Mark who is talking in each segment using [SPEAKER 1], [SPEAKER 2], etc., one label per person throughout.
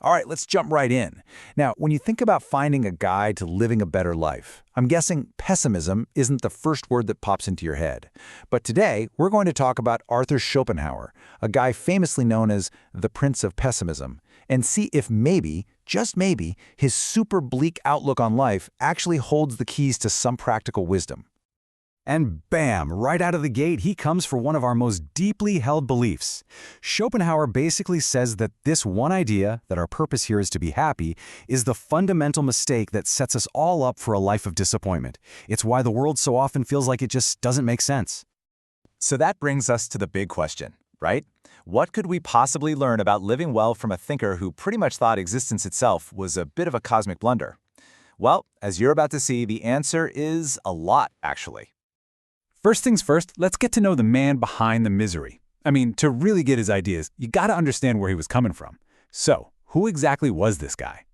[SPEAKER 1] All right, let's jump right in. Now, when you think about finding a guide to living a better life, I'm guessing pessimism isn't the first word that pops into your head. But today, we're going to talk about Arthur Schopenhauer, a guy famously known as the Prince of Pessimism, and see if maybe, just maybe, his super bleak outlook on life actually holds the keys to some practical wisdom.
[SPEAKER 2] And bam, right out of the gate, he comes for one of our most deeply held beliefs. Schopenhauer basically says that this one idea, that our purpose here is to be happy, is the fundamental mistake that sets us all up for a life of disappointment. It's why the world so often feels like it just doesn't make sense.
[SPEAKER 3] So that brings us to the big question, right? What could we possibly learn about living well from a thinker who pretty much thought existence itself was a bit of a cosmic blunder? Well, as you're about to see, the answer is a lot, actually.
[SPEAKER 2] First things first, let's get to know the man behind the misery. I mean, to really get his ideas, you gotta understand where he was coming from. So, who exactly was this guy?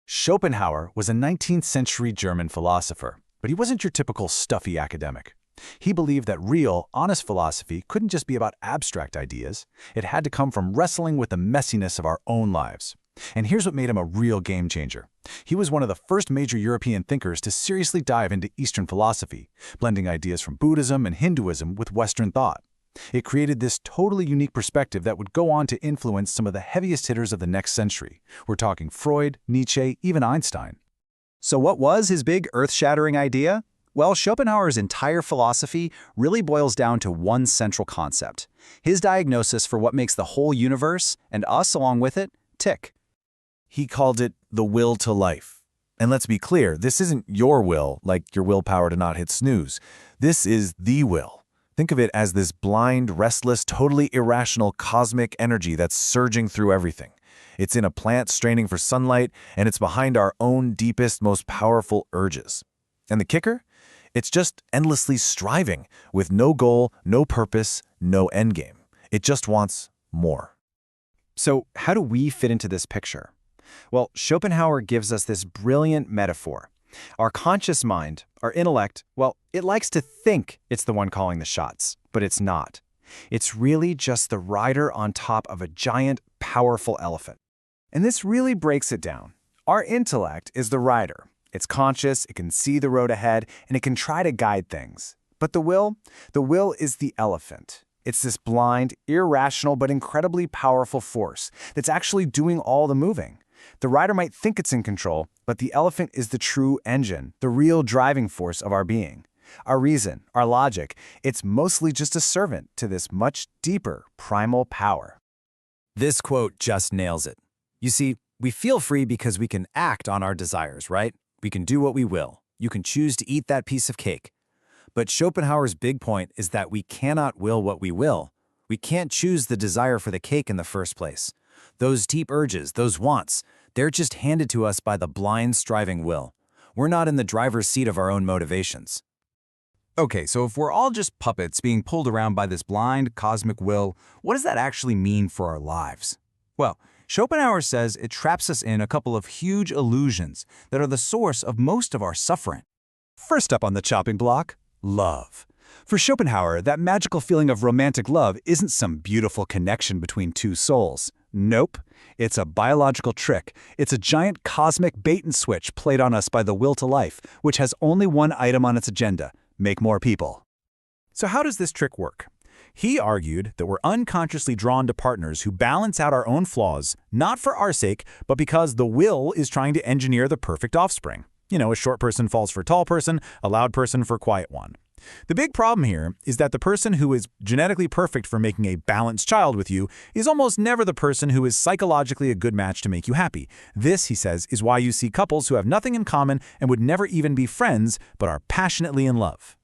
[SPEAKER 1] Schopenhauer was a 19th century German philosopher, but he wasn't your typical stuffy academic. He believed that real, honest philosophy couldn't just be about abstract ideas. It had to come from wrestling with the messiness of our own lives. And here's what made him a real game changer. He was one of the first major European thinkers to seriously dive into Eastern philosophy, blending ideas from Buddhism and Hinduism with Western thought. It created this totally unique perspective that would go on to influence some of the heaviest hitters of the next century. We're talking Freud, Nietzsche, even Einstein.
[SPEAKER 3] So what was his big earth-shattering idea? Well, Schopenhauer's entire philosophy really boils down to one central concept: his diagnosis for what makes the whole universe, and us along with it, tick.
[SPEAKER 1] He called it the will to life. And let's be clear, this isn't your will, like your willpower to not hit snooze. This is the will. Think of it as this blind, restless, totally irrational cosmic energy that's surging through everything. It's in a plant straining for sunlight, and it's behind our own deepest, most powerful urges. And the kicker? It's just endlessly striving, with no goal, no purpose, no endgame. It just wants more.
[SPEAKER 3] So how do we fit into this picture? Well, Schopenhauer gives us this brilliant metaphor. Our conscious mind, our intellect, well, it likes to think it's the one calling the shots, but it's not. It's really just the rider on top of a giant, powerful elephant. And this really breaks it down. Our intellect is the rider. It's conscious, it can see the road ahead, and it can try to guide things. But the will is the elephant. It's this blind, irrational, but incredibly powerful force that's actually doing all the moving. The rider might think it's in control, but the elephant is the true engine, the real driving force of our being. Our reason, our logic, it's mostly just a servant to this much deeper primal power. This quote just nails it. You see, we feel free because we can act on our desires, right? We can do what we will. You can choose to eat that piece of cake. But Schopenhauer's big point is that we cannot will what we will. We can't choose the desire for the cake in the first place. Those deep urges, those wants, they're just handed to us by the blind, striving will. We're not in the driver's seat of our own motivations.
[SPEAKER 2] Okay, so if we're all just puppets being pulled around by this blind, cosmic will, what does that actually mean for our lives? Well, Schopenhauer says it traps us in a couple of huge illusions that are the source of most of our suffering. First up on the chopping block, love. For Schopenhauer, that magical feeling of romantic love isn't some beautiful connection between two souls. Nope. It's a biological trick. It's a giant cosmic bait and switch played on us by the will to life, which has only one item on its agenda: make more people. So how does this trick work? He argued that we're unconsciously drawn to partners who balance out our own flaws, not for our sake, but because the will is trying to engineer the perfect offspring. You know, a short person falls for a tall person, a loud person for a quiet one. The big problem here is that the person who is genetically perfect for making a balanced child with you is almost never the person who is psychologically a good match to make you happy. This, he says, is why you see couples who have nothing in common and would never even be friends, but are passionately in love.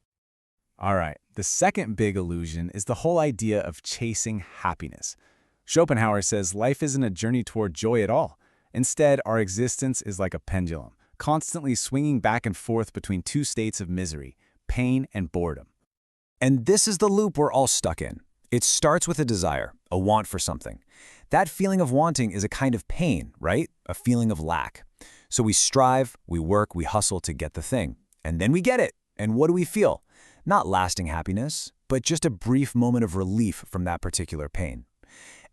[SPEAKER 2] All right, the second big illusion is the whole idea of chasing happiness. Schopenhauer says life isn't a journey toward joy at all. Instead, our existence is like a pendulum, constantly swinging back and forth between two states of misery: pain and boredom. And this is the loop we're all stuck in. It starts with a desire, a want for something. That feeling of wanting is a kind of pain, right? A feeling of lack. So we strive, we work, we hustle to get the thing. And then we get it. And what do we feel? Not lasting happiness, but just a brief moment of relief from that particular pain.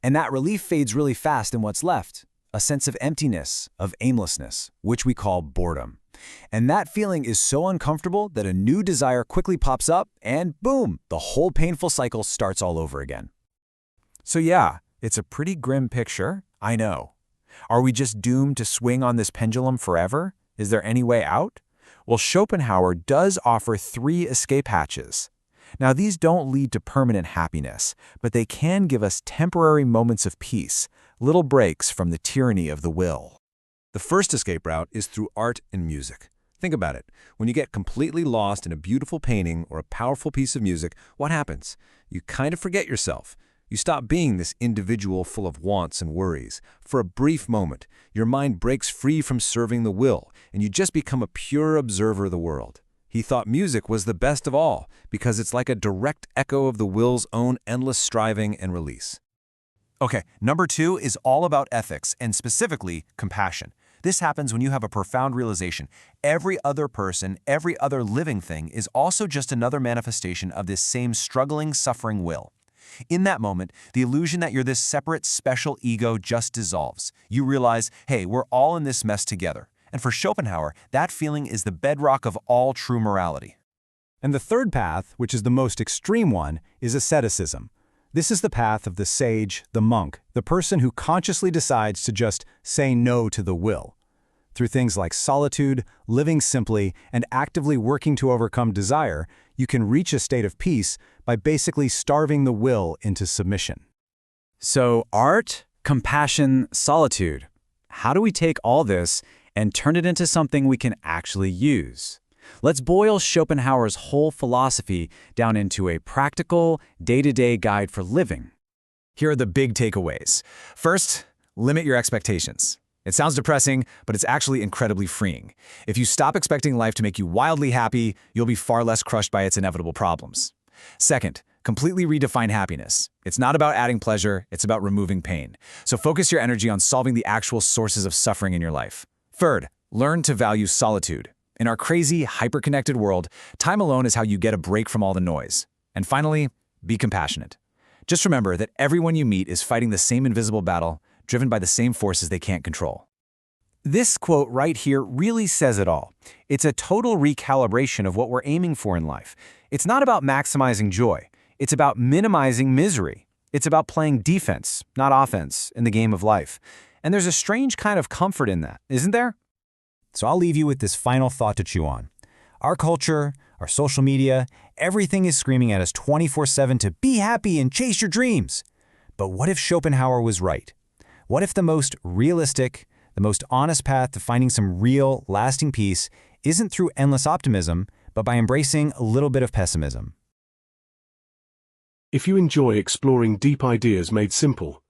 [SPEAKER 2] And that relief fades really fast, and what's left?
[SPEAKER 1] a sense of emptiness, of aimlessness, which we call boredom. And that feeling is so uncomfortable that a new desire quickly pops up and boom, the whole painful cycle starts all over again. So yeah, it's a pretty grim picture, I know. Are we just doomed to swing on this pendulum forever? Is there any way out? Well, Schopenhauer does offer 3 escape hatches. Now, these don't lead to permanent happiness, but they can give us temporary moments of peace, little breaks from the tyranny of the will.
[SPEAKER 4] The first escape route is through art and music. Think about it. When you get completely lost in a beautiful painting or a powerful piece of music, what happens? You kind of forget yourself. You stop being this individual full of wants and worries. For a brief moment, your mind breaks free from serving the will, and you just become a pure observer of the world. He thought music was the best of all because it's like a direct echo of the will's own endless striving and release.
[SPEAKER 2] Okay, number 2 is all about ethics, and specifically compassion. This happens when you have a profound realization. Every other person, every other living thing is also just another manifestation of this same struggling, suffering will. In that moment, the illusion that you're this separate, special ego just dissolves. You realize, hey, we're all in this mess together. And for Schopenhauer, that feeling is the bedrock of all true morality.
[SPEAKER 1] And the third path, which is the most extreme one, is asceticism. This is the path of the sage, the monk, the person who consciously decides to just say no to the will. Through things like solitude, living simply, and actively working to overcome desire, you can reach a state of peace by basically starving the will into submission. So art, compassion, solitude. How do we take all this and turn it into something we can actually use? Let's boil Schopenhauer's whole philosophy down into a practical, day-to-day guide for living. Here are the big takeaways. First, limit your expectations. It sounds depressing, but it's actually incredibly freeing. If you stop expecting life to make you wildly happy, you'll be far less crushed by its inevitable problems. Second, completely redefine happiness. It's not about adding pleasure, it's about removing pain. So focus your energy on solving the actual sources of suffering in your life. Third, learn to value solitude. In our crazy, hyper-connected world, time alone is how you get a break from all the noise. And finally, be compassionate. Just remember that everyone you meet is fighting the same invisible battle, driven by the same forces they can't control. This quote right here really says it all. It's a total recalibration of what we're aiming for in life. It's not about maximizing joy. It's about minimizing misery. It's about playing defense, not offense, in the game of life. And there's a strange kind of comfort in that, isn't there? So I'll leave you with this final thought to chew on. Our culture, our social media, everything is screaming at us 24/7 to be happy and chase your dreams. But what if Schopenhauer was right? What if the most realistic, the most honest path to finding some real, lasting peace isn't through endless optimism, but by embracing a little bit of pessimism?
[SPEAKER 5] If you enjoy exploring deep ideas made simple,